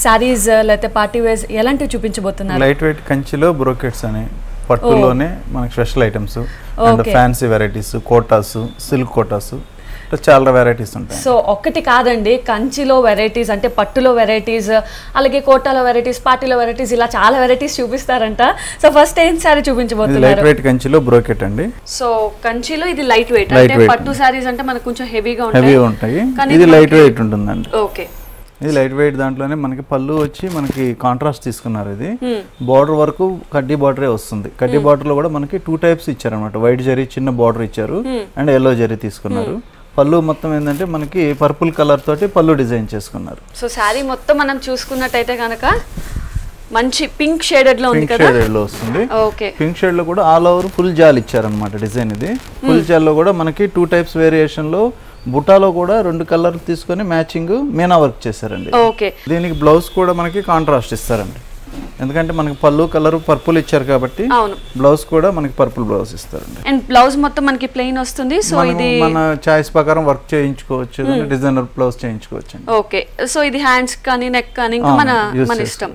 సారీస్ లేకపోతే party wears ఎలాంటివి చూపించబోతున్నారు? Light weight కంచిలో బ్రోకెట్స్ అని పట్టులోనే మనకి special items and fancy varieties Kotas silk Kotas చాలా వెరైటీస్ ఉంటాయి. సో ఒక్కటి కాదండి, కంచిలో వెరైటీస్ అంటే పట్టులో వెరైటీస్, అలాగే కోటాలో వెరైటీస్, పార్టీలో వెరైటీస్, ఇలా చాలా వెరైటీస్ చూపిస్తారంట. సో ఫస్ట్ ఏం సారీ చూపించబోతున్నారు? లైట్ వెయిట్ కంచిలో బ్రోకెట్ అండి. సో కంచిలో ఇది లైట్ వెయిట్ అంటే పట్టు సారీస్ అంటే మనకు కొంచెం హెవీగా ఉంటాయి, ఇది లైట్ వెయిట్ ఉంటుందండి. ఓకే, ఇది లైట్ వెయిట్ దాంట్లోనే మనకి పళ్ళు వచ్చి మనకి కాంట్రాస్ట్ తీసుకున్నారు. ఇది బార్డర్ వరకు కడ్డీ బార్డరే వస్తుంది. కడ్డీ బార్డర్ లో కూడా మనకి 2 టైప్స్ ఇచ్చారు అనమాట. వైట్ జరీ చిన్న బార్డర్ ఇచ్చారు అండ్ ఎల్లో జరీ తీసుకున్నారు. పళ్ళు మొత్తం ఏంటంటే మనకి పర్పుల్ కలర్ తోటి పళ్ళు డిజైన్ చేసుకున్నారు. సో శారీ మొత్తం మనం చూసుకున్నట్టయితే కనుక మంచి పింక్ షేడెడ్ లో ఉంది కదా, షేడెడ్ లో వస్తుంది. ఓకే, పింక్ షేడ్ లో కూడా ఆల్ ఓవర్ ఫుల్ జాల్ ఇచ్చారనమాట డిజైన్. ఇది ఫుల్ జాల్ లో కూడా మనకి 2 టైప్స్ వేరియేషన్ లో బుటాలో కూడా 2 కలర్ తీసుకొని మ్యాచింగ్ మీనా వర్క్ చేశారండి. ఓకే, దీనికి బ్లౌజ్ కూడా మనకి కాంట్రాస్ట్ ఇస్తారండి. ఎందుకంటే మనకి పళ్ళు కలర్ పర్పుల్ ఇచ్చారు కాబట్టి బ్లౌజ్ కూడా మనకి పర్పుల్ బ్లౌజ్ ఇస్తారండి. అండ్ బ్లౌజ్ మొత్తం మనకి ప్లెయిన్ వస్తుంది. సో ఇది మన చాయిస్ ప్రకారం వర్క్ చేయించుకోవచ్చు, డిజైనర్ బ్లౌజ్ చేయించుకోవచ్చు. ఓకే, సో ఇది హ్యాండ్స్ కానీ నెక్ కానీ ఇంకా మన ఇష్టం.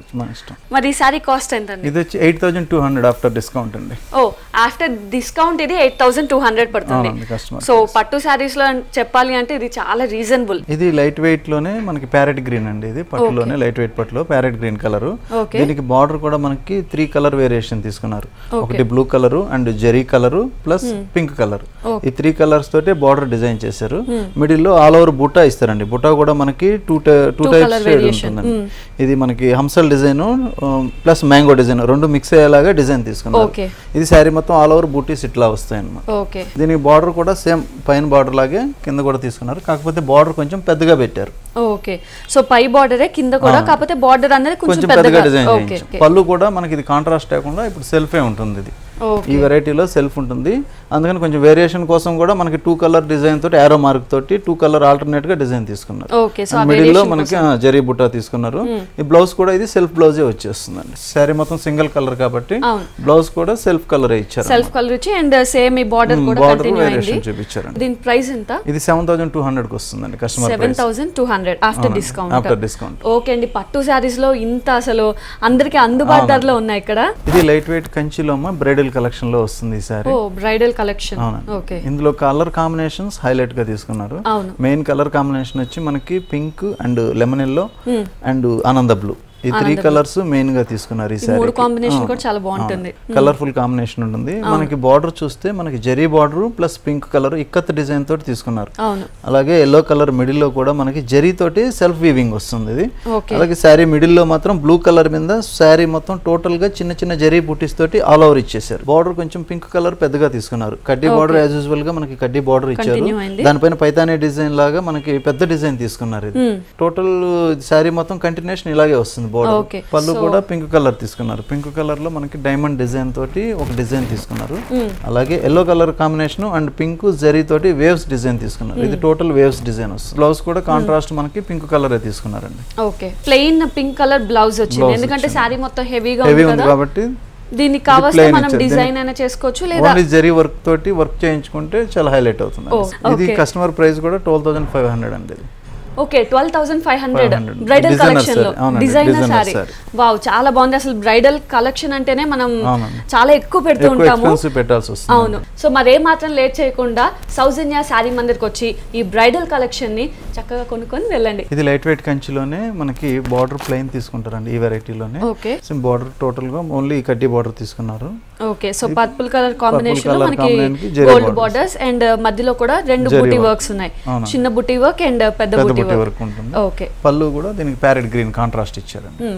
మరి ఈ సారీ కాస్ట్ ఎంత అండి? ఇది వచ్చి 8200 ఆఫ్టర్ డిస్కౌంట్ అండి. ఓ, ఆఫ్టర్ డిస్కౌంట్ ఇది 8200 పడుతుంది. సో పట్టు సారీస్ లో చెప్పాలి అంటే ఇది చాలా రీజనబుల్. ఇది లైట్ వెయిట్ లోనే మనకి ప్యారెట్ గ్రీన్ అండి. ఇది పట్టులోనే లైట్ వెయిట్ పట్టులో ప్యారెట్ గ్రీన్ కలర్. దీనికి బార్డర్ కూడా మనకి 3 కలర్ వేరియేషన్ తీసుకున్నారు. ఒకటి blue colour and zari colour plus pink colour. ఈ 3 కలర్స్ తోటి బార్డర్ డిజైన్ చేశారు. మిడిల్ లో ఆల్ ఓవర్ బుట్టా ఇస్తారండి. బుట్టా కూడా మనకి 2 టైప్స్ ఉంటుందండి. ఇది మనకి హంసల్ design plus mango design 2 mix అయ్యేలాగా డిజైన్ తీసుకున్నారు. ఇది శారీ మొత్తం ఆల్ ఓవర్ బూటీస్ ఇట్లా వస్తాయి అన్నమాట. దీనికి బార్డర్ కూడా సేమ్ పైన బార్డర్ లాగే కింద కూడా తీసుకున్నారు, కాకపోతే బార్డర్ కొంచెం పెద్దగా పెట్టారు. ఓకే, సో పై బార్డరే కింద కూడా, కాకపోతే బార్డర్ అనేది కొంచెం పెద్దగా డిజైన్ చేయించారు. పళ్ళు కూడా మనకి ఇది కాంట్రాస్ట్ లేకుండా ఇప్పుడు సెల్ఫే ఉంటుంది. ఇది ఈ వెరైటీలో సెల్ఫ్ ఉంటుంది. అందుకని కొంచెం వేరియేషన్ కోసం కూడా మనకి 2 కలర్ డిజైన్ తోటి ఆరో మార్క్ తోటి 2 కలర్ ఆల్టర్నేట్ గా డిజైన్ తీసుకున్నారు. మిడిల్ లో మనకి జరీ బుట్టా తీసుకున్నారు. ఈ బ్లౌజ్ కూడా ఇది సెల్ఫ్ బ్లౌజే వచ్చేస్తుందండి. శారీ మొత్తం సింగిల్ కలర్ కాబట్టి బ్లౌజ్ కూడా సెల్ఫ్ కలర్ ఇచ్చారు. సెల్ఫ్ కలర్ ఇచ్చి అండ్ సేమ్ ఈ బార్డర్ కూడా కంటిన్యూ అయ్యింది. చూపించారు. దీని ప్రైస్ ఎంత? ఇది 7200 కి వస్తుందండి customer price. 7200 after discount. Okay అండి, పట్టు సారీస్ లో ఇంత అసలు అందరికి అందుబాటు ధరలో ఉన్నాయి ఇక్కడ. ఇది లైట్ వెయిట్ కంచిలో బ్రైడల్ కలెక్షన్ లో వస్తుంది ఈ సారీ. ఓ, బ్రైడల్ కలెక్షన్. ఓకే, ఇందులో కలర్ కాంబినేషన్స్ హైలైట్ గా తీసుకున్నారు. మెయిన్ కలర్ కాంబినేషన్ వచ్చి మనకి pink and lemon yellow and ఆనంద బ్లూ. ఈ 3 కలర్స్ మెయిన్ గా తీసుకున్నారు. ఈ సారీ కాంబినేషన్ కూడా చాలా బాగుంటుంది, కలర్ఫుల్ కాంబినేషన్ ఉంటుంది. మనకి బార్డర్ చూస్తే మనకి zari border plus pink colour ikat design తోటి తీసుకున్నారు. అలాగే ఎల్లో కలర్ మిడిల్ లో కూడా మనకి జరీ తోటి సెల్ఫ్ వీవింగ్ వస్తుంది ఇది. అలాగే శారీ మిడిల్ లో మాత్రం బ్లూ కలర్ మీద శారీ మొత్తం టోటల్ గా చిన్న చిన్న జరీ బుటీస్ తోటి ఆల్ ఓవర్ ఇచ్చేసారు. బార్డర్ కొంచెం పింక్ కలర్ పెద్దగా తీసుకున్నారు. కడ్డీ బార్డర్ యాజ్ యూజువల్ గా మనకి కడ్డీ బార్డర్ ఇచ్చారు. దానిపైన పైతానీ డిజైన్ లాగా మనకి పెద్ద డిజైన్ తీసుకున్నారు. ఇది టోటల్ శారీ మొత్తం కంటిన్యూషన్ ఇలాగే వస్తుంది. బార్డర్ పళ్ళు కూడా పింక్ కలర్ తీసుకున్నారు. పింక్ కలర్ లో మనకి డైమండ్ డిజైన్ తోటి ఒక డిజైన్ తీసుకున్నారు. అలాగే yellow colour combination and pink zari తోటి వేవ్స్ డిజైన్ తీసుకున్నారు. ఇది టోటల్ వేవ్స్ డిజైన్ వస్తుంది. బ్లౌజ్ కూడా కాంట్రాస్ట్ మనకి పింక్ కలర్ తీసుకున్నారండి. Okay, plain pink colour blouse వచ్చింది. ఎందుకంటే శారీ మొత్తం హెవీగా ఉంది కాబట్టి దీనికి కావాల్సిన మనం డిజైన్ అయినా చేసుకోవచ్చు, లేదా ఓన్లీ జరీ వర్క్ తోటి వర్క్ చేయించుకుంటే చాలా హైలైట్ అవుతుంది. ఇది కస్టమర్ ప్రైస్ కూడా 12500 అండి. ఓకే, 12500 బ్రైడల్ కలెక్షన్ లో డిజైనర్ సారీ. వావ్, చాలా బాగుంది. అసలు బ్రైడల్ కలెక్షన్ అంటేనే మనం చాలా ఎక్కువ పెడుతూ ఉంటాము. అవును, సో మరే మాత్రం లేట్ చేయకుండా సౌజన్య శారీ మందిర్కి వచ్చి ఈ బ్రైడల్ కలెక్షన్ ని చక్కగా కొనుక్కొని వెళ్ళండి. ఇది లైట్ వెయిట్ కంచిలోనే మనకి బార్డర్ ప్లెయిన్ తీసుకుంటారండి. ఈ వెరైటీలోనే బార్డర్ టోటల్ గా ఓన్లీ కడ్డీ బార్డర్ తీసుకున్నారు. Okay, so purple colour combination లో మనకి గోల్డ్ బార్డర్స్ అండ్ మధ్యలో కూడా 2 బుటీ వర్క్స్ ఉన్నాయి. చిన్న బుటీ వర్క్ అండ్ పెద్ద బుటీ వర్క్ ఉంటుంది. ఓకే, పళ్ళు కూడా దీనికి ప్యారెట్ గ్రీన్ కాంట్రాస్ట్ ఇచ్చారండి.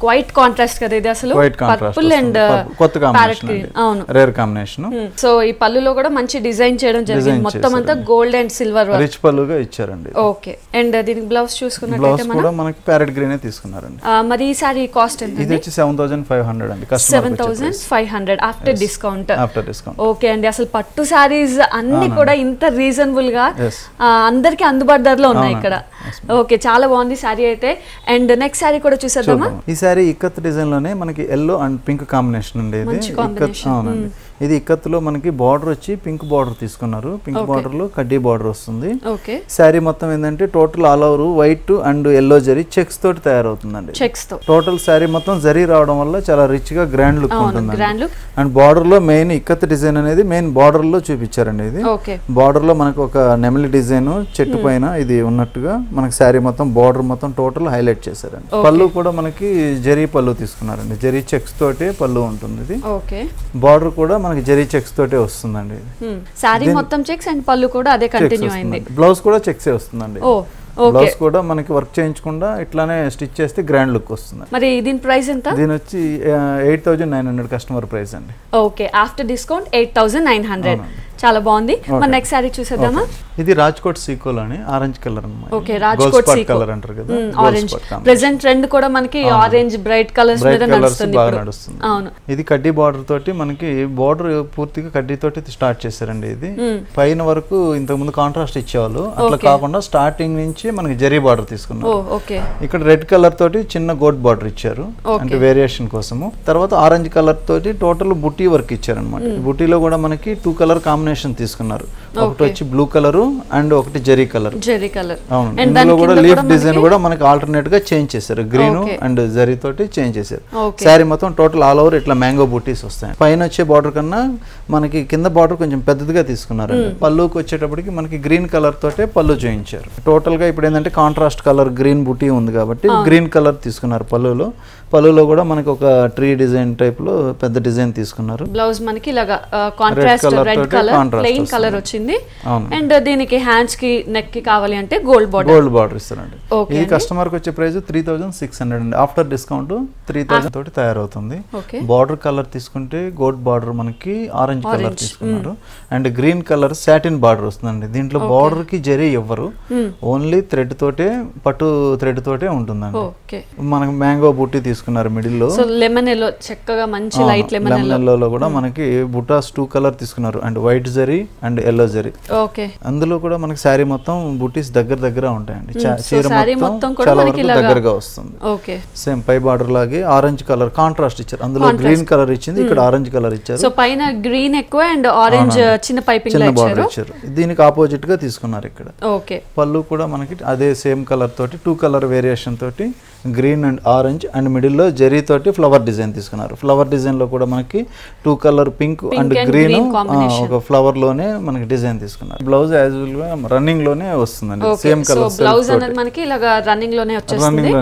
క్వైట్ కాంట్రాస్ట్ కదా ఇది. అసలు పర్పుల్ అండ్ కొత్త కాంబినేషన్, అవును, రేర్ కాంబినేషన్. సో ఈ పళ్ళులో కూడా మంచి డిజైన్ చేయడం జరిగింది. మొత్తం అంతా గోల్డ్ అండ్ సిల్వర్ రిచ్ పళ్ళుగా ఇచ్చారండి. ఓకే, అండ్ దీనికి బ్లౌజ్ చూసుకున్నట్లయితే కూడా మనకి ప్యారెట్ గ్రీన్ తీసుకున్నారండి. మరి ఈ సారీ కాస్ట్ ఎంత? ఇది వచ్చి 7500 అండి. 7500 ఆఫ్టర్ డిస్కౌంట్. ఓకే అండి, అసలు పట్టు సారీస్ అన్ని కూడా ఇంత రీజనబుల్ గా అందరికి అందుబాటు ధరలో ఉన్నాయి ఇక్కడ. ఓకే, చాలా బాగుంది సారీ అయితే. అండ్ నెక్స్ట్ సారీ కూడా చూసేద్దామా? ఈ సారీ ఇక్కత్ డిజైన్ లోనే మనకి ఎల్లో అండ్ పింక్ కాంబినేషన్ అండి. అవునండి, ఇది ఇక్కత్తులో మనకి బార్డర్ వచ్చి పింక్ బార్డర్ తీసుకున్నారు. పింక్ బార్డర్ లో కడ్డీ బార్డర్ వస్తుంది. శారీ మొత్తం ఏంటంటే total all over white and yellow zari checks తోటి తయారవుతుందండి. టోటల్ శారీ మొత్తం జరీ రావడం వల్ల చాలా రిచ్ గా గ్రాండ్ లుక్ ఉంటుంది. అండ్ బార్డర్ లో మెయిన్ ఇక్కత్ డిజైన్ అనేది మెయిన్ బార్డర్ లో చూపించారండి. ఇది బార్డర్ లో మనకు ఒక నెమలి డిజైన్ చెట్టు పైన ఇది ఉన్నట్టుగా మనకి శారీ మొత్తం బార్డర్ మొత్తం టోటల్ హైలైట్ చేశారండి. పళ్ళు కూడా మనకి జరీ పళ్ళు తీసుకున్నారండి. జరీ చెక్స్ తోటి పళ్ళు ఉంటుంది. ఇది బార్డర్ కూడా మనకి జరీ చెక్స్ తోటే వస్తుందండి. సారీ మొత్తం చెక్స్ అండ్ పళ్ళు కూడా అదే కంటిన్యూ అయింది. బ్లౌజ్ కూడా చెక్సే వస్తుందండి. బ్లౌజ్ కూడా మనకి వర్క్ చేయించకుండా ఇట్లానే స్టిచ్ చేస్తే గ్రాండ్ లుక్ వస్తుంది. మరి దీని ప్రైస్ ఎంత? దీని వచ్చి 8900 కస్టమర్ ప్రైస్ అండి. Okay, after discount 8900. చాలా బాగుంది. మన నెక్స్ట్ సారీ చూసేద్దామా? ఇది రాజ్కోట్ సీకోల్ అని ఆరెంజ్ కలర్ అన్నమాట. ఓకే, రాజ్కోట్ సీకో కలర్ అంటారు కదా, ఆరెంజ్. ప్రెజెంట్ ట్రెండ్ కూడా మనకి ఆరెంజ్ బ్రైట్ కలర్స్ మీద నడుస్తుంది ఇప్పుడు. అవును, ఇది కడ్డీ బార్డర్ తోటి మనకి బార్డర్ పూర్తిగా కడ్డీ తోటి స్టార్ట్ చేశారండి. ఇది పైన వరకు ఇంతకు ముందు కాంట్రాస్ట్ ఇచ్చేవాళ్ళు, అట్లా కాకుండా స్టార్టింగ్ నుంచి మనకి జరీ బార్డర్ తీసుకున్నారు. ఇక్కడ రెడ్ కలర్ తోటి చిన్న గోట్ బార్డర్ ఇచ్చారు అంటే వేరియేషన్ కోసము. తర్వాత ఆరెంజ్ కలర్ తోటి టోటల్ బుట్టి వర్క్ ఇచ్చారు అనమాట. బుట్టీలో కూడా మనకి 2 కలర్ కాంబినేషన్ తీసుకున్నారు. ఒకటి వచ్చి బ్లూ కలర్ అండ్ ఒకటి జరీ కలర్. అవును, ఇందులో కూడా లీఫ్ డిజైన్ కూడా మనకి ఆల్టర్నేట్ గా చేంజ్ చేశారు. గ్రీన్ అండ్ జరీ తోటి చేంజ్ చేశారు. శారీ మొత్తం టోటల్ ఆల్ ఓవర్ ఇట్లా మ్యాంగో బుట్టీస్ వస్తాయి. పైన వచ్చే బార్డర్ కన్నా మనకి కింద బార్డర్ కొంచెం పెద్దదిగా తీసుకున్నారు. పళ్ళుకి వచ్చేటప్పటికి మనకి గ్రీన్ కలర్ తోటే పళ్ళు చేయించారు. టోటల్ గా ఇప్పుడు ఏంటంటే కాంట్రాస్ట్ కలర్ గ్రీన్ బుటీ ఉంది కాబట్టి గ్రీన్ కలర్ తీసుకున్నారు పళ్ళులో. పళ్ళులో కూడా మనకి ఒక ట్రీ డిజైన్ టైప్ లో పెద్ద డిజైన్ తీసుకున్నారు. బ్లౌజ్ మనకి ఇలాగా contrast red colour plain colour వచ్చింది. అండ్ దీనికి హ్యాండ్స్ కి నెక్ కి కావాలి అంటే గోల్డ్ బార్డర్ ఇస్తారండి. ఇది కస్టమర్ కి వచ్చే ప్రైస్ 3600 అండి. ఆఫ్టర్ డిస్కౌంట్ 3000 తోటి తయారవుతుంది. బార్డర్ కలర్ తీసుకుంటే గోల్డ్ బార్డర్ మనకి ఆరెంజ్ కలర్ తీసుకున్నారు. And green colour satin border వస్తుందండి. దీంట్లో బార్డర్ కి జరీ ఇవ్వరు, ఓన్లీ థ్రెడ్ తోటే పట్టు థ్రెడ్ తోటే ఉంటుందండి. మనకి మ్యాంగో బుట్టి తీసుకున్నారు మిడిల్ లో. లెమన్ ఎల్లో చక్కగా మంచి లైట్ లెమన్ ఎల్లో కూడా మనకి బుటాస్ 2 కలర్ తీసుకున్నారు and white zari and yellow zari. అందులో కూడా మనకి శారీ మొత్తం బుటీస్ దగ్గర ఉంటాయండి. చీర మొత్తం చాలా వరకు దగ్గరగా వస్తుంది. సేమ్ పై బార్డర్ లాగే ఆరెంజ్ కలర్ కాంట్రాస్ట్ ఇచ్చారు. అందులో గ్రీన్ కలర్ ఇచ్చింది, ఇక్కడ ఆరెంజ్ కలర్ ఇచ్చారు. సో పైన గ్రీన్ ఎక్కువ అండ్ ఆరెంజ్ చిన్న పైపింగ్ బార్డర్ ఇచ్చారు. దీనికి ఆపోజిట్ గా తీసుకున్నారు ఇక్కడ. పళ్ళు కూడా మనకి అదే సేమ్ కలర్ తోటి 2 కలర్ వేరియేషన్ తోటి green and orange and middle లో జరీ తోటి ఫ్లవర్ డిజైన్ తీసుకున్నారు. ఫ్లవర్ డిజైన్ లో కూడా మనకి 2 కలర్ పింక్ అండ్ గ్రీన్ ఒక ఫ్లవర్ లోనే మనకి డిజైన్ తీసుకున్నారు. బ్లౌజ్ యాజ్ యూజువల్ గా రన్నింగ్ లోనే వస్తుందండి. సేమ్ కలర్ బ్లౌజ్ అనేది మనకి ఇలాగా రన్నింగ్ లోనే వచ్చేస్తుంది.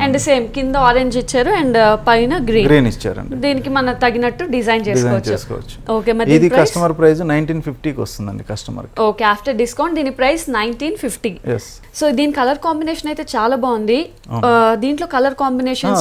అండ్ సేమ్ కింద ఆరెంజ్ ఇచ్చారు అండ్ పైన గ్రీన్ ఇచ్చారండి. దీనికి మన తగినట్టు డిజైన్ చేసుకోవచ్చు. ఓకే, మరి ఇది కస్టమర్ ప్రైస్ 1950 కి వస్తుందండి కస్టమర్ కి. ఓకే, ఆఫ్టర్ డిస్కౌంట్ దీని ప్రైస్ 1950. సో దీని కలర్ కాంబినేషన్ అయితే చాలా బాగుంది. దీంట్లో కలర్ కాంబినేషన్స్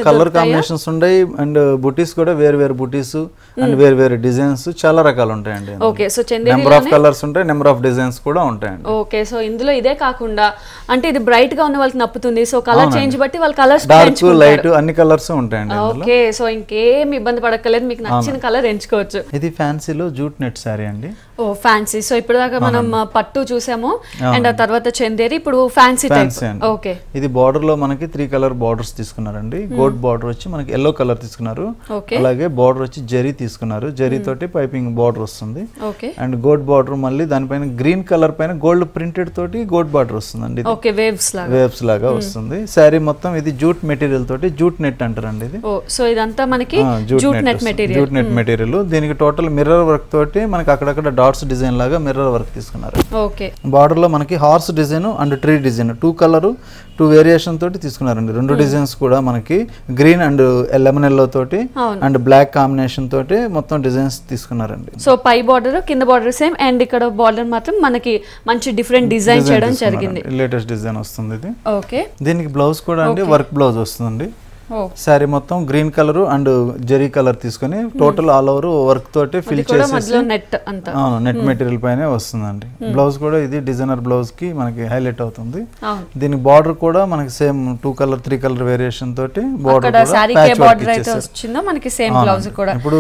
కలర్ కాంబినేషన్స్ ఉంటాయి అండ్ బుటీస్ కూడా వేరు బుటీస్ అండ్ వేరు డిజైన్స్ చాలా రకాలు ఉంటాయండి. Okay, so number of colours ఉంటాయి, నెంబర్ ఆఫ్ డిజైన్స్ కూడా ఉంటాయండి. ఓకే, సో ఇందులో ఇదే కాకుండా అంటే ఇది బ్రైట్ గా ఉన్న వాళ్ళకి నప్పుతుంది. సో కలర్ చేంజ్ బట్టి వాళ్ళ కలర్స్ డార్క్ లైట్ అన్ని కలర్స్ ఉంటాయండి. ఓకే, సో ఇంకేం ఇబ్బంది పడక్కర్లేదు, మీకు నచ్చిన కలర్ ఎంచుకోవచ్చు. ఇది ఫ్యాన్సీలో జూట్ నెట్ సారీ అండి. ఓ ఫ్యాన్సీ. సో ఇప్పటిదాకా మనం పట్టు చూసాము అండ్ ఆ తర్వాత చందేరి, ఇప్పుడు ఫ్యాన్సీ టైప్. ఓకే, ఇది బార్డర్ లో మనకి 3 కలర్ బార్డర్స్ తీసుకున్నారండి. గోల్డ్ బార్డర్ వచ్చి మనకి ఎల్లో కలర్ తీసుకున్నారు. అలాగే బార్డర్ వచ్చి జరీ తీసుకున్నారు. జరీ తోటి పైపింగ్ బార్డర్ వస్తుంది. అండ్ గోల్డ్ బార్డర్ మళ్ళీ దానిపైన గ్రీన్ కలర్ పైన గోల్డ్ ప్రింటెడ్ తోటి గోల్డ్ బార్డర్ వస్తుందండి. వేవ్స్ లాగా వస్తుంది. శారీ మొత్తం ఇది జూట్ మెటీరియల్ తోటి జూట్ నెట్ అంటారండి. ఇది సో ఇదంతా మనకి జూట్ నెట్ మెటీరియల్. దీనికి టోటల్ మిర్రర్ వర్క్ తోటి మనకి అక్కడక్కడ డాట్స్ డిజైన్ లాగా మిర్రర్ వర్క్ తీసుకున్నారు. బార్డర్ లో మనకి horse design and tree design 2 colour 2 variation తోటి తీసుకున్నారండి. 2 డిజైన్స్ కూడా మనకి గ్రీన్ అండ్ లెమన్ ఎల్లో తోటి అండ్ బ్లాక్ కాంబినేషన్ తోటి మొత్తం డిజైన్స్ తీసుకున్నారండి. సో పై బార్డర్ కింద బార్డర్ సేమ్ అండ్ ఇక్కడ బార్డర్ మాత్రం మనకి మంచి డిఫరెంట్ డిజైన్ చేయడం జరిగింది. లేటెస్ట్ డిజైన్ వస్తుంది ఇది. ఓకే, దీనికి బ్లౌజ్ కూడా అండి వర్క్ బ్లౌజ్ వస్తుందండి. శారీ మొత్తం green colour and zari colour తీసుకొని టోటల్ ఆల్ ఓవర్ వర్క్ తోటి ఫిల్ చేసి నెట్ మెటీరియల్ పైన వస్తుందండి. బ్లౌజ్ కూడా ఇది డిజైనర్ బ్లౌజ్ కి మనకి హైలైట్ అవుతుంది. దీని బార్డర్ కూడా మనకి సేమ్ 2 కలర్ 3 కలర్ వేరియేషన్ తోటి బార్డర్ ఇప్పుడు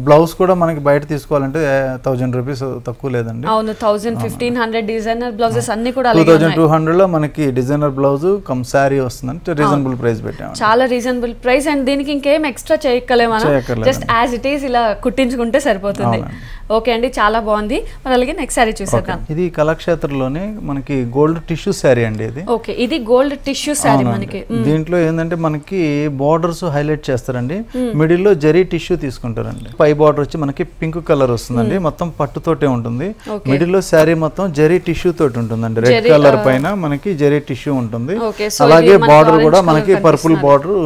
బ్లౌజ్ కూడా మనకి బయట తీసుకోవాలంటే 1000 రూపీస్ తక్కువ లేదండి. 1500 డిజైనర్ బ్లౌజెస్ అన్ని కూడా 2200 లో మనకి డిజైనర్ బ్లౌజ్ కమ్ శారీ వస్తుందంటే రీజనబుల్ ప్రైస్ పెట్టాము. చాలా రీజనబుల్ ప్రైస్ అండ్ దీనికి ఇంకేం ఎక్స్ట్రా చేయక్కలేము, జస్ట్ యాజ్ ఇట్ ఈస్ ఇలా కుట్టించుకుంటే సరిపోతుంది. ఓకే అండి, చాలా బాగుంది. మరి అలాగే నెక్స్ట్ శారీ చూసేద్దాం. ఇది కళాక్షేత్రలోనే మనకి గోల్డ్ టిష్యూ శారీ అండి. ఇది ఓకే, ఇది గోల్డ్ టిష్యూ శారీ. మనకి దీంట్లో ఏంటంటే మనకి బార్డర్స్ హైలైట్ చేస్తారండి. మిడిల్ లో జరీ టిష్యూ తీసుకుంటారండి. పై బార్డర్ వచ్చి మనకి పింక్ కలర్ వస్తుందండి, మొత్తం పట్టుతోటే ఉంటుంది. మిడిల్ లో శారీ మొత్తం జరీ టిష్యూ తోటి ఉంటుందండి. రెడ్ కలర్ పైన మనకి జరీ టిష్యూ ఉంటుంది. అలాగే బార్డర్ కూడా మనకి పర్పుల్ బార్డర్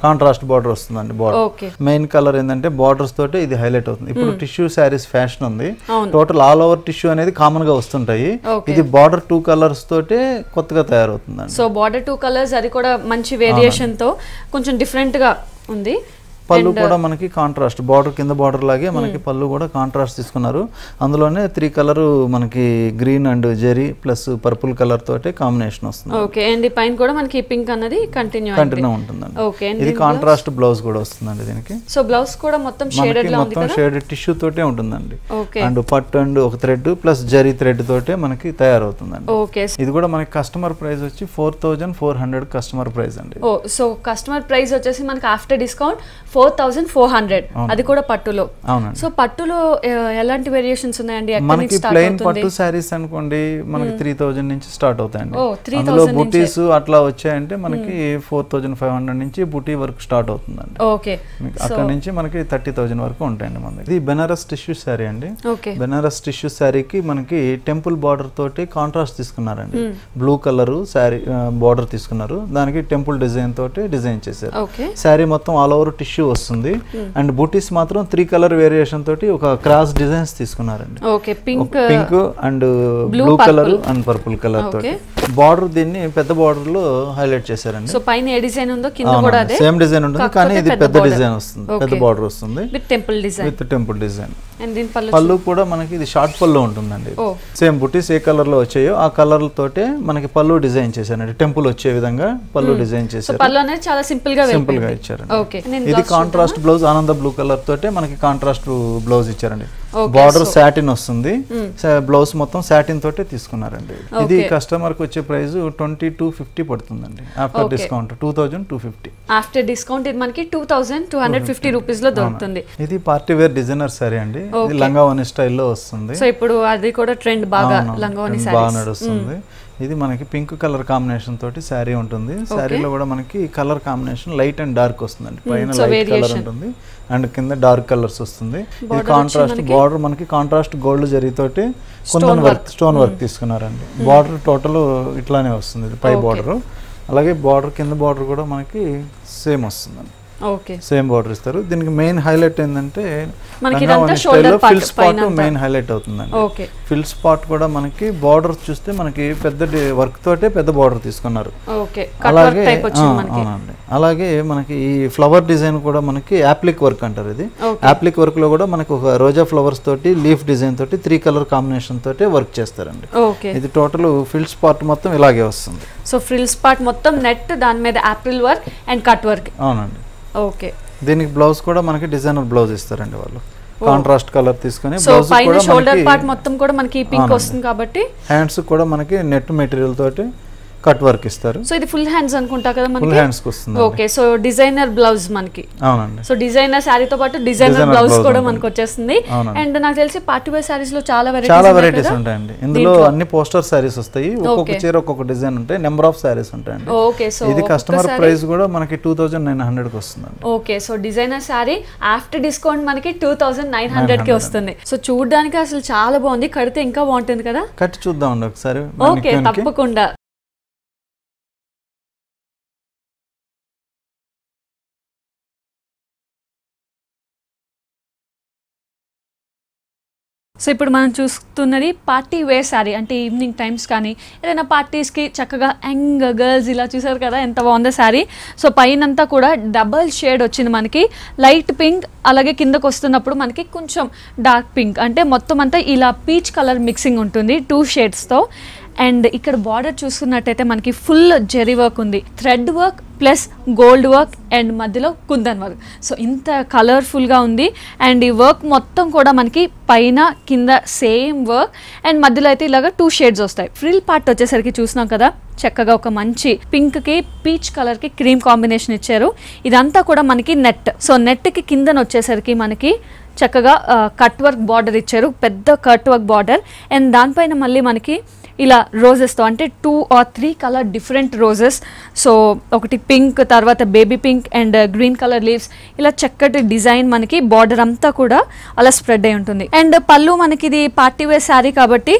కాంట్రాస్ట్ బార్డర్ వస్తుందండి. బార్డర్ మెయిన్ కలర్ ఏంటంటే బార్డర్స్ తోటి ఇది హైలైట్ అవుతుంది. ఇప్పుడు టిష్యూ శారీస్ ఫ్యాషన్ ఉంది. టోటల్ ఆల్ ఓవర్ టిష్యూ అనేది కామన్ గా వస్తుంటాయి. ఇది బార్డర్ 2 కలర్స్ తోటి కొత్తగా తయారవుతుందండి. సో బార్డర్ 2 కలర్స్, అది కూడా మంచి వేరియేషన్ తో కొంచెం డిఫరెంట్ గా ఉంది. పళ్ళు కూడా మనకి కాంట్రాస్ట్ బార్డర్ కింద బార్డర్ లాగే మనకి పళ్ళు కూడా కాంట్రాస్ట్ తీసుకున్నారు. అందులోనే 3 కలర్ మనకి green and zari plus purple colour తోటి కాంబినేషన్ వస్తుంది. ఓకే, అండ్ పైన కూడా మనకి పింక్ అన్నది కంటిన్యూ ఉంటుందండి. ఓకే, ఇది కాంట్రాస్ట్ బ్లౌజ్ కూడా వస్తుందండి దీనికి. సో బ్లౌజ్ కూడా మొత్తం షేడెడ్ లా ఉంది కదా, మొత్తం షేడెడ్ టిష్యూ తోటే ఉంటుందండి. అండ్ పట్టు అండ్ ఒక థ్రెడ్ ప్లస్ జరీ థ్రెడ్ తోటే మనకి తయారవుతుందండి. ఓకే, ఇది కూడా మనకి కస్టమర్ ప్రైస్ వచ్చి 4400 కస్టమర్ ప్రైస్ అండి. ఓ, సో కస్టమర్ ప్రైస్ వచ్చేసి మనకి ఆఫ్టర్ డిస్కౌంట్ 4400, అది కూడా పట్టులో. సో పట్టులో ఎలాంటి వేరియేషన్స్ ఉన్నాయండి? మనకి ప్లెయిన్ పట్టు సారీస్ అనుకోండి మనకి 3000 నుంచి స్టార్ట్ అవుతాయండి. అందులో బుటీస్ అట్లా వచ్చాయంటే మనకి 4500 నుంచి బుటీ వర్క్ స్టార్ట్ అవుతుందండి. ఓకే, అక్కడ నుంచి మనకి 30,000 వరకు ఉంటాయండి. మనకి ఇది బెనారస్ టిష్యూ సారీ అండి. బెనారస్ టిష్యూ సారీకి మనకి టెంపుల్ బార్డర్ తోటి కాంట్రాస్ట్ తీసుకున్నారండి. బ్లూ కలర్ సారీ బార్డర్ తీసుకున్నారు, దానికి టెంపుల్ డిజైన్ తోటి డిజైన్ చేశారు. సారీ మొత్తం ఆల్ ఓవర్ టిష్యూ వస్తుంది. అండ్ బూటీస్ మాత్రం 3 కలర్ వేరియేషన్ తోటి ఒక క్రాస్ డిజైన్స్ తీసుకున్నారండి. Pink and blue colour and purple colour తోటి బార్డర్ దీన్ని పెద్ద బార్డర్ లో హైలైట్ చేశారండి. సో పైన ఏ డిజైన్ ఉందో కింద కూడా అదే సేమ్ డిజైన్ ఉంటుంది, కానీ ఇది పెద్ద డిజైన్ వస్తుంది, పెద్ద బార్డర్ వస్తుంది విత్ టెంపుల్ డిజైన్. అండ్ దీని పళ్ళు కూడా మనకి ఇది షార్ట్ పళ్ళు ఉంటుందండి. సేమ్ బుటీస్ ఏ కలర్ లో వచ్చాయో ఆ కలర్ తోటే మనకి పళ్ళు డిజైన్ చేశారండి. టెంపుల్ వచ్చే విధంగా పళ్ళు డిజైన్ చేశారు. పళ్ళు అనేది చాలా సింపుల్ గా ఇచ్చారండి. ఇది కాంట్రాస్ట్ బ్లౌజ్ ఆనంద బ్లూ కలర్ తోటే మనకి కాంట్రాస్ట్ బ్లౌజ్ ఇచ్చారండి. బార్డర్ సాటిన్ వస్తుంది, బ్లౌజ్ మొత్తం సాటిన్ తోటే తీసుకున్నారండి. ఇది కస్టమర్ కి వచ్చే ప్రైస్ 2250 పడుతుందండి ఆఫ్టర్ డిస్కౌంట్ 2250. ఆఫ్టర్ డిస్కౌంట్ ఇది మనకి 2250 రూపీస్ లో దొరుకుతుంది. ఇది పార్టీ వేర్ డిజైనర్ సారీ అండి. ఇది లంగావోని స్టైల్లో వస్తుంది. సో ఇప్పుడు అది కూడా ట్రెండ్ బాగా లంగావోని సారీస్ బాగా నడుస్తుంది. ఇది మనకి పింక్ కలర్ కాంబినేషన్ తోటి శారీ ఉంటుంది. శారీలో కూడా మనకి colour combination light and dark వస్తుందండి. పైన లైట్ కలర్ ఉంటుంది అండ్ కింద డార్క్ కలర్స్ వస్తుంది. ఇది కాంట్రాస్ట్ బార్డర్ మనకి కాంట్రాస్ట్ గోల్డ్ జరీతోటి కుందన్ వర్క్ స్టోన్ వర్క్ తీసుకున్నారండి. బార్డర్ టోటల్ ఇట్లానే వస్తుంది పై బార్డర్. అలాగే బార్డర్ కింద బార్డర్ కూడా మనకి సేమ్ వస్తుందండి. సేమ్ బార్డర్ ఇస్తారు. దీనికి మెయిన్ హైలైట్ ఏంటంటే ఫిల్ స్పాట్ మెయిన్ హైలైట్ అవుతుందండి. ఫిల్ స్పాట్ కూడా మనకి బార్డర్ చూస్తే మనకి పెద్ద వర్క్ తోటే పెద్ద బార్డర్ తీసుకున్నారు. అలాగే అవునండి. అలాగే మనకి ఈ ఫ్లవర్ డిజైన్ కూడా మనకి యాప్లిక్ వర్క్ అంటారు. ఇది యాప్లిక్ వర్క్ లో కూడా మనకి ఒక రోజా ఫ్లవర్స్ తోటి లీఫ్ డిజైన్ తోటి 3 కలర్ కాంబినేషన్ తోటి వర్క్ చేస్తారండి. ఇది టోటల్ ఫిల్ స్పాట్ మొత్తం ఇలాగే వస్తుంది. సో ఫిల్ స్పాట్ మొత్తం నెట్, దాని మీద April work and cut work. అవునండి. ఓకే, దీనికి బ్లౌజ్ కూడా మనకి డిజైనర్ బ్లౌజ్ ఇస్తారండి వాళ్ళు. కాంట్రాస్ట్ కలర్ తీసుకొని షోల్డర్ పార్ట్ మొత్తం కూడా మనకి పింక్ వస్తుంది కాబట్టి హ్యాండ్స్ కూడా మనకి నెట్ మెటీరియల్ తోటి కట్ వర్క్ ఇస్తారు. సో ఇది ఫుల్ హ్యాండ్స్ అనుకుంటా కదా మనకి. ఫుల్ హ్యాండ్స్ కి వస్తుంది. ఓకే, సో డిజైనర్ బ్లౌజ్ మనకి. అవునండి. సో డిజైనర్ సారీ తో పాటు డిజైనర్ బ్లౌజ్ కూడా మనకి వచ్చేస్తుంది. అండ్ నాకు తెలిసి పార్టీ వేర్ సారీస్ లో చాలా వెరైటీస్ ఉంటాయండి. ఇందులో అన్ని పోస్టర్ సారీస్ వస్తాయి. ఒక్కొక్క చీర ఒక్కొక్క డిజైన్ ఉంటాయి. నెంబర్ ఆఫ్ సారీస్ ఉంటాయండి. ఓకే, సో ఇది కస్టమర్ ప్రైస్ కూడా మనకి 2900 కి వస్తుందండి. Okay, so designer sorry after discount మనకి 2900 కి వస్తుంది. సో చూడడానికి అసలు చాలా బాగుంది. కడితే ఇంకా బాగుంటుంది కదా. కట్టి చూద్దాం అండి ఒకసారి. ఓకే, తప్పకుండా. సో ఇప్పుడు మనం చూస్తున్నది పార్టీ వేర్ శారీ, అంటే ఈవినింగ్ టైమ్స్ కానీ ఏదైనా పార్టీస్కి చక్కగా యంగ్ గర్ల్స్ ఇలా చూసారు కదా ఎంత బాగుందో శారీ. సో పైనంతా కూడా డబల్ షేడ్ వచ్చింది మనకి, లైట్ పింక్, అలాగే కిందకు వస్తున్నప్పుడు మనకి కొంచెం డార్క్ పింక్, అంటే మొత్తం అంతా ఇలా పీచ్ కలర్ మిక్సింగ్ ఉంటుంది 2 షేడ్స్తో. అండ్ ఇక్కడ బార్డర్ చూసుకున్నట్టయితే మనకి ఫుల్ జెరీ వర్క్ ఉంది, thread work plus gold work and మధ్యలో కుందన్ వర్క్. సో ఇంత కలర్ఫుల్గా ఉంది. అండ్ ఈ వర్క్ మొత్తం కూడా మనకి పైన కింద సేమ్ వర్క్, అండ్ మధ్యలో అయితే ఇలాగ 2 షేడ్స్ వస్తాయి. ఫ్రిల్ పార్ట్ వచ్చేసరికి చూసినాం కదా చక్కగా ఒక మంచి పింక్కి పీచ్ కలర్కి క్రీమ్ కాంబినేషన్ ఇచ్చారు. ఇదంతా కూడా మనకి నెట్. సో నెట్కి కిందన వచ్చేసరికి మనకి చక్కగా కట్ వర్క్ బార్డర్ ఇచ్చారు, పెద్ద కట్ వర్క్ బార్డర్. అండ్ దానిపైన మళ్ళీ మనకి ఇలా రోజెస్తో, అంటే 2 or 3 colour different roses. So ఒకటి పింక్, తర్వాత baby pink and green colour leaves, ఇలా చక్కటి డిజైన్ మనకి బార్డర్ అంతా కూడా అలా స్ప్రెడ్ అయి ఉంటుంది. అండ్ పళ్ళు మనకి ఇది పార్టీ వేర్ శారీ కాబట్టి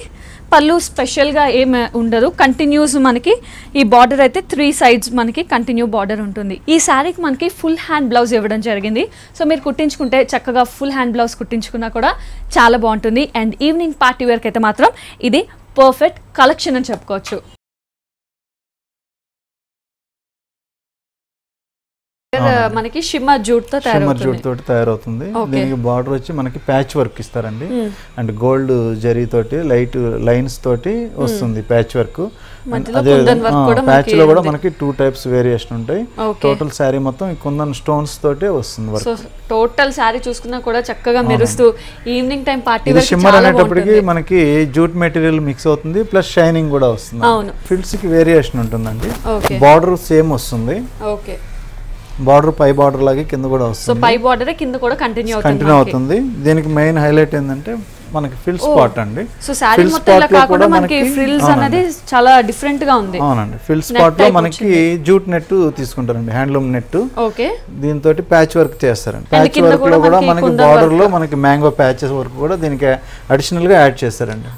పళ్ళు స్పెషల్గా ఏమి ఉండదు, కంటిన్యూస్ మనకి ఈ బార్డర్ అయితే 3 sides మనకి కంటిన్యూ బార్డర్ ఉంటుంది. ఈ శారీకి మనకి ఫుల్ హ్యాండ్ బ్లౌజ్ ఇవ్వడం జరిగింది. సో మీరు కుట్టించుకుంటే చక్కగా ఫుల్ హ్యాండ్ బ్లౌజ్ కుట్టించుకున్నా కూడా చాలా బాగుంటుంది. అండ్ ఈవినింగ్ పార్టీ వేర్కి అయితే మాత్రం ఇది పర్ఫెక్ట్ కలెక్షన్ అని చెప్పుకోవచ్చు. మనకి షిమ్మర్ జూట్ తో తయారవుతుంది. దీనికి బార్డర్ వచ్చి మనకి ప్యాచ్ వర్క్ ఇస్తారండి, అండ్ గోల్డ్ జరీ తోటి లైట్ లైన్స్ తోటి వస్తుంది ప్యాచ్ వర్క్. అదే ప్యాచ్ లో కూడా మనకి 2 types వేరియేషన్ ఉంటాయి. టోటల్ శారీ మొత్తం కుందన్ స్టోన్స్ తోటే వస్తుంది వర్క్. టోటల్ శారీ చూసుకున్నా కూడా చక్కగా మెరుస్తూ evening time party wear shimmer అనేటప్పటికి మనకి జూట్ మెటీరియల్ మిక్స్ అవుతుంది, ప్లస్ షైనింగ్ కూడా వస్తుంది. ఫిల్స్ కి వేరియేషన్ ఉంటుందండి. బార్డర్ సేమ్ వస్తుంది, బార్డర్ పై బార్డర్ లాగే కింద కూడా వస్తుంది. సో పై బార్డర్ కింద కూడా కంటిన్యూ అవుతుంది. దీనికి మెయిన్ హైలైట్ ఏంటంటే మనకి ఫ్రిల్ స్పాట్ అండి. సో సారీ మొత్తం ఇలా కాకుండా మనకి ఫ్రిల్స్ అనేది చాలా డిఫరెంట్ గా ఉంది. అవునండి, ఫ్రిల్ స్పాట్ లో మనకి జూట్ నెట్ తీసుకుంటారండి, హ్యాండ్లూమ్ నెట్. ఓకే, దీంతో ప్యాచ్ వర్క్ చేస్తారండి. ప్యాచ్ వర్క్ లో కూడా మనకి బార్డర్ లో మనకి మ్యాంగో ప్యాచెస్ వర్క్ కూడా దీనికి అడిషనల్ గా యాడ్ చేస్తారండి.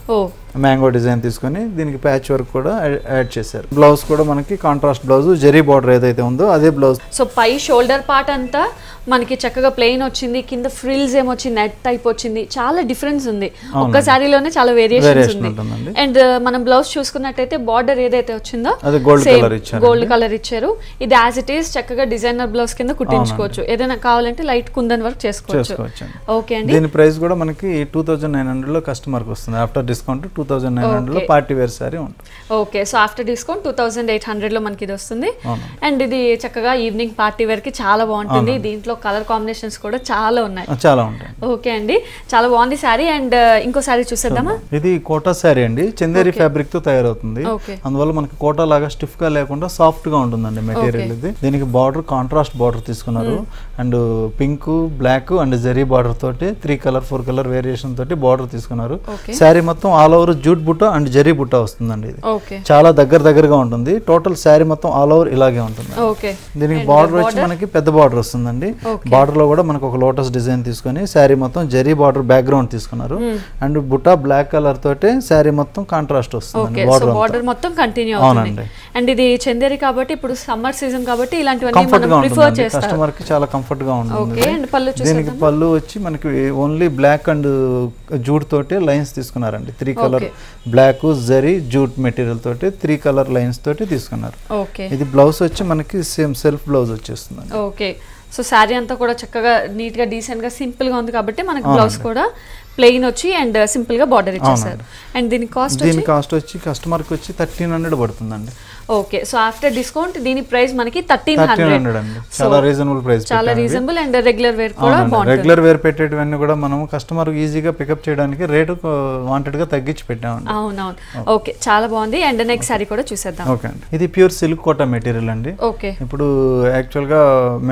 మ్యాంగో డిజైన్ తీసుకొని దీనికి ప్యాచ్ వర్క్ కూడా యాడ్ చేశారు. బ్లౌజ్ కూడా మనకి కాంట్రాస్ట్ బ్లౌజ్, జెరీ బార్డర్ ఏదైతే ఉందో అదే బ్లౌజ్. సో పై షోల్డర్ పార్ట్ అంతా మనకి చక్కగా ప్లెయిన్ వచ్చింది, కింద ఫ్రిల్స్ ఏమొచ్చింది, నెట్ టైప్ వచ్చింది, చాలా డిఫరెన్స్ ఉంది. ఒక్క సారీలోనే చాలా వేరియేషన్స్ ఉంది. అండ్ మనం బ్లౌజ్ చూసుకున్నట్టయితే బార్డర్ ఏదైతే వచ్చిందో గోల్డ్ కలర్ ఇచ్చారు. ఇది యాజ్ ఇట్ ఈస్ చక్కగా డిజైనర్ బ్లౌజ్ కింద కుట్టించుకోవచ్చు. ఏదైనా కావాలంటే లైట్ కుందన్ వర్క్ చేసుకోవచ్చు. ఓకే అండి, దీని ప్రైస్ కూడా మనకి 2900 లో కస్టమర్ కి వస్తుంది. ఆఫ్టర్ డిస్కౌంట్ 2900 లో పార్టీ వేర్ సారీ ఉంటుంది. ఓకే, సో ఆఫ్టర్ డిస్కౌంట్ 2800 లో మనకి ఇది వస్తుంది. అండ్ ఇది చక్కగా ఈవినింగ్ పార్టీ వేర్ కి చాలా బాగుంటుంది. దీంట్లో కలర్ కాంబినేషన్స్ కూడా చాలా ఉన్నాయి, చాలా ఉంటాయి. ఓకే అండి, చాలా బాగుంది సారీ. అండ్ ఇంకో సారీ చూసేద్దామా? ఇది కోటా సారీ అండి, చందేరి ఫ్యాబ్రిక్ తో తయారవుతుంది. అందువల్ల మనకి కోటా లాగా స్టిఫ్ గా లేకుండా సాఫ్ట్ గా ఉంటుందండి మెటీరియల్. ఇది దీనికి బార్డర్ కాంట్రాస్ట్ బార్డర్ తీసుకున్నారు, and pink, black and zari border తోటి 3 కలర్ 4 కలర్ వేరియేషన్ తోటి బార్డర్ తీసుకున్నారు. శారీ మొత్తం ఆల్ ఓవర్ జూట్ బుట్ట అండ్ జెరీ బుట్ట వస్తుందండి. ఇది చాలా దగ్గరగా ఉంటుంది. టోటల్ శారీ మొత్తం ఆల్ ఓవర్ ఇలాగే ఉంటుంది. దీనికి బార్డర్ వచ్చి మనకి పెద్ద బార్డర్ వస్తుందండి. బార్డర్ లో కూడా మనకు ఒక లోటస్ డిజైన్ తీసుకొని శారీ మొత్తం జెరీ బార్డర్ బ్యాక్గ్రౌండ్ తీసుకున్నారు, అండ్ బుట్ట బ్లాక్ కలర్ తోటి శారీ మొత్తం కాంట్రాస్ట్ వస్తుంది. బార్డర్ మొత్తం కంటిన్యూ అవుతుంది. అండ్ ఇది చందేరి కాబట్టి ఇప్పుడు సమ్మర్ సీజన్ కాబట్టి ఇలాంటివన్నీ మనం ప్రిఫర్ చేస్తాం. కస్టమర్ కి చాలా కంఫర్ట్ గా ఉంటుంది. దీనికి పళ్ళు వచ్చి మనకి ఓన్లీ బ్లాక్ అండ్ జూట్ తోటి లైన్స్ తీసుకున్నారండి. 3 colour black zari jute material తోటి 3 కలర్ లైన్స్ తోటి తీసుకున్నారు. ఇది బ్లౌజ్ వచ్చి మనకి సేమ్ సెల్ఫ్ బ్లౌజ్ వచ్చేస్తుంది. ఓకే, సో శారీ అంతా కూడా చక్కగా నీట్ గా డీసెంట్ గా సింపుల్ గా ఉంది కాబట్టి మనకి బ్లౌజ్ కూడా ప్లెయిన్ వచ్చి అండ్ సింపుల్ గా బార్డర్ ఇచ్చేసారు. అండ్ దీని కాస్ట్ వచ్చి కస్టమర్ కి వచ్చి 1300 పడుతుందండి. ఓకే, సో ఆఫ్టర్ డిస్కౌంట్ దీని ప్రైస్ మనకి 1300 అండి. చాలా రీజనబుల్ ప్రైస్, చాలా రీజనబుల్. అండ్ రెగ్యులర్ వేర్ కూడా బాగుంటుంది. రెగ్యులర్ వేర్ పెట్టేటివన్నీ కూడా మనం కస్టమర్ ఈజీగా పికప్ చేయడానికి రేటు వాంటెడ్ గా తగ్గించి పెట్టామండి. అవునవును, ఓకే, చాలా బాగుంది. అండ్ నెక్స్ట్ సారీ కూడా చూసేద్దాం. ఓకే అండి, ఇది ప్యూర్ సిల్క్ కోటా మెటీరియల్ అండి. ఓకే, ఇప్పుడు యాక్చువల్ గా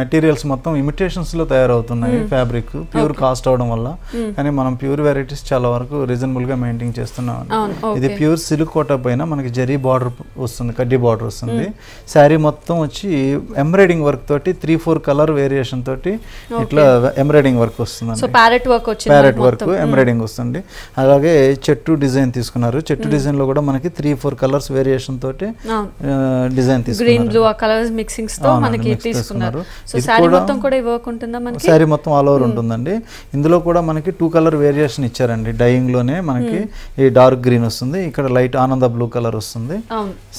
మెటీరియల్స్ మొత్తం ఇమిటేషన్స్ లో తయారవుతున్నాయి. ఫ్యాబ్రిక్ ప్యూర్ కాస్ట్ అవడం వల్ల, కానీ మనం ప్యూర్ వెరైటీస్ చాలా వరకు రీజనబుల్ గా మెయింటైన్ చేస్తున్నాం. ఇది ప్యూర్ సిల్క్ కోటా పైన మనకి జరీ బార్డర్ వస్తుంది, కడ్డీ బార్డర్ వస్తుంది. శారీ మొత్తం వచ్చి ఎంబ్రాయిడింగ్ వర్క్ తోటి 3-4 కలర్ వేరియేషన్ తోటి ఇట్లా ఎంబ్రాయిడింగ్ వర్క్ వస్తుంది. ప్యారెట్ వర్క్ ఎంబ్రాయిడింగ్ వస్తుంది. అలాగే చెట్టు డిజైన్ తీసుకున్నారు. చెట్టు డిజైన్ లో కూడా మనకి 3-4 కలర్స్ వేరియేషన్ తోటి డిజైన్ తీసుకున్నారు. గ్రీన్ బ్లూ ఆ కలర్స్ మిక్సింగ్స్ తో మనకి తీసుకున్నారు. సో శారీ మొత్తం కూడా ఈ వర్క్ ఉంటుందా మనకి? శారీ మొత్తం ఆల్ ఓవర్ ఉంటుందండి. ఇందులో కూడా మనకి 2 కలర్ వేరియేషన్ ఇచ్చారండి. డైయింగ్ లోనే మనకి ఈ డార్క్ గ్రీన్ వస్తుంది, ఇక్కడ లైట్ ఆనంద బ్లూ కలర్ వస్తుంది.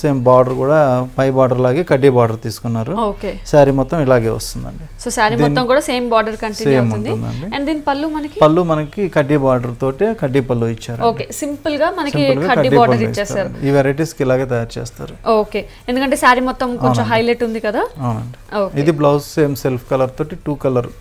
సేమ్ బార్డర్ కూడా పై బార్డర్ లాగే కడ్డీ బార్డర్ తీసుకున్నారు. శారీ మొత్తం ఇలాగే వస్తుందండి. సో శారీ మొత్తం కూడా సేమ్ బార్డర్ కంటిన్యూ అవుతుంది. అండ్ దీని పళ్ళు మనకి కడ్డీ బార్డర్ తోటి కడ్డీ పళ్ళు ఇచ్చారు. ఓకే, సింపుల్ గా మనకి కడ్డీ బార్డర్ ఇచ్చేసారు. ఈ వెరైటీస్ కి ఇలాగే తయారు చేస్తారు. ఓకే, ఎందుకంటే శారీ మొత్తం కొంచెం హైలైట్ ఉంది కదా. అవునండి. ఇది బ్లౌజ్ సేమ్ సెల్ఫ్ కలర్ తోటి 2 కలర్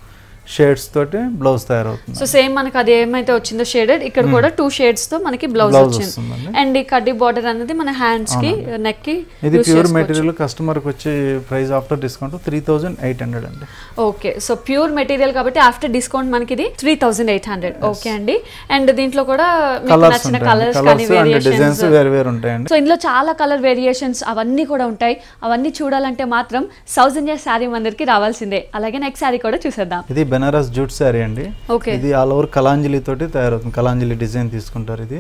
షేడ్స్ తోటి బ్లౌజ్ తయారవుతుంది. సో సేమ్ మనకి అది ఏమైతే వచ్చిందో షేడెడ్, ఇక్కడ కూడా 2 షేడ్స్ తో మనకి బ్లౌజ్ వచ్చింది. అండ్ ఈ కడ్డీ బార్డర్ అనేది మన హ్యాండ్స్ కి నెక్ కి ఇది ప్యూర్ మెటీరియల్. కస్టమర్ కి వచ్చే ప్రైస్ ఆఫ్టర్ డిస్కౌంట్ 3800 అండి. ఓకే, సో ప్యూర్ మెటీరియల్ కాబట్టి ఆఫ్టర్ డిస్కౌంట్ మనకి ఇది 3800. ఓకే అండి. అండ్ దీంట్లో కూడా మీకు నచ్చిన కలర్స్ కానీ డిజైన్స్ వేరు వేరు ఉంటాయండి. సో ఇందులో చాలా కలర్ వేరియేషన్స్ అవన్నీ కూడా ఉంటాయి. అవన్నీ చూడాలంటే మాత్రం సౌత్ ఇండియా శారీ మందిర్కి రావాల్సిందే. అలాగే నెక్స్ట్ శారీ కూడా చూసేద్దాం. ఇది బెనారస్ జూట్ శారీ అండి. ఇది ఆల్ ఓవర్ కలాంజలి తోటి తయారవుతుంది. కలాంజలి డిజైన్ తీసుకుంటారు. ఇది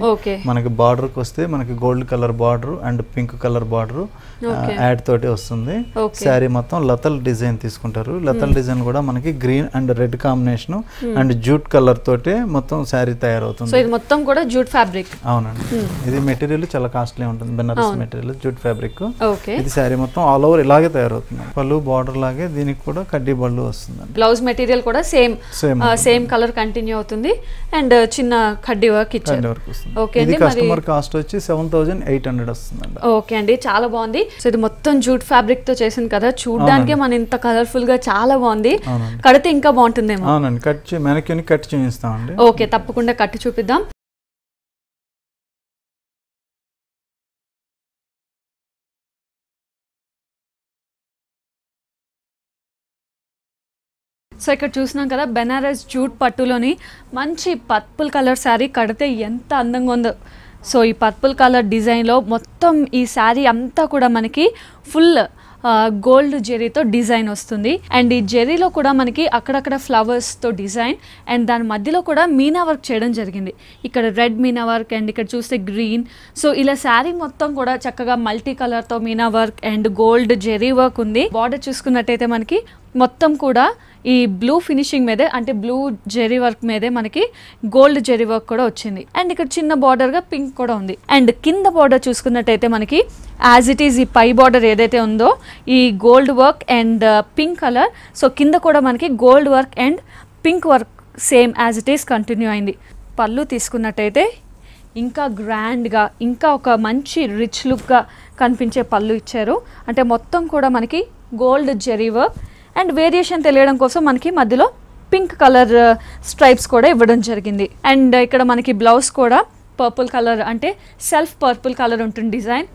మనకి బార్డర్ కి వస్తే మనకి gold colour border and pink colour border add తోటి వస్తుంది. శారీ మొత్తం లతల్ డిజైన్ తీసుకుంటారు. లతల్ డిజైన్ కూడా మనకి green and red combination and jute colour తోటి మొత్తం శారీ తయారవుతుంది. సో ఇది మొత్తం కూడా జూట్ ఫ్యాబ్రిక్. అవునండి. ఇది మెటీరియల్ చాలా కాస్ట్లీ ఉంటుంది. Banaras material jute fabric. ఇది శారీ మొత్తం ఆల్ ఓవర్ ఇలాగే తయారవుతుంది. పళ్ళు బార్డర్ లాగే దీనికి కూడా కడ్డీ బళ్ళు వస్తుంది. బ్లౌజ్ మెటీరియల్ కూడా సేమ్ కలర్ కంటిన్యూ అవుతుంది అండ్ చిన్న కడ్డీ వర్క్ ఇచ్చారు. ఓకే అండి. కస్టమర్ కాస్ట్ వచ్చి 7800 వస్తుందండి. ఓకే అండి, చాలా బాగుంది. సో ఇది మొత్తం జూట్ ఫ్యాబ్రిక్ తో చేసింది కదా, చూడడానికి మన ఇంత కలర్ఫుల్ గా చాలా బాగుంది. కడితే ఇంకా బాగుంటుందేమో. అవునండి, కట్ చూపిస్తామండి. ఓకే, తప్పకుండా కట్టి చూపిద్దాం. సో ఇక్కడ చూసినాం కదా, బెనారస్ జూట్ పట్టులోని మంచి పర్పుల్ కలర్ శారీ కడితే ఎంత అందంగా ఉందో. సో ఈ పర్పుల్ కలర్ డిజైన్లో మొత్తం ఈ శారీ అంతా కూడా మనకి ఫుల్ గోల్డ్ జెరీతో డిజైన్ వస్తుంది. అండ్ ఈ జెరీలో కూడా మనకి అక్కడక్కడ ఫ్లవర్స్తో డిజైన్ అండ్ దాని మధ్యలో కూడా మీనా వర్క్ చేయడం జరిగింది. ఇక్కడ రెడ్ మీనా వర్క్ అండ్ ఇక్కడ చూస్తే గ్రీన్. సో ఇలా శారీ మొత్తం కూడా చక్కగా మల్టీ కలర్తో meena work and gold zari work ఉంది. బార్డర్ చూసుకున్నట్టయితే మనకి మొత్తం కూడా ఈ బ్లూ ఫినిషింగ్ మీదే, అంటే బ్లూ జెరీ వర్క్ మీదే మనకి గోల్డ్ జెరీ వర్క్ కూడా వచ్చింది. అండ్ ఇక్కడ చిన్న బార్డర్గా పింక్ కూడా ఉంది. అండ్ కింద బార్డర్ చూసుకున్నట్టయితే మనకి యాజ్ ఇట్ ఈజ్ ఈ పై బార్డర్ ఏదైతే ఉందో ఈ gold work and pink colour. So కింద కూడా మనకి gold work and pink work same as it is continue అయింది. పళ్ళు తీసుకున్నట్టయితే ఇంకా గ్రాండ్గా, ఇంకా ఒక మంచి రిచ్ లుక్గా కనిపించే పళ్ళు ఇచ్చారు. అంటే మొత్తం కూడా మనకి gold zari work and variation తెలియడం కోసం మనకి మధ్యలో పింక్ కలర్ స్ట్రైప్స్ కూడా ఇవ్వడం జరిగింది. అండ్ ఇక్కడ మనకి బ్లౌజ్ కూడా పర్పుల్ కలర్, అంటే సెల్ఫ్ పర్పుల్ కలర్ ఉంటుంది డిజైన్.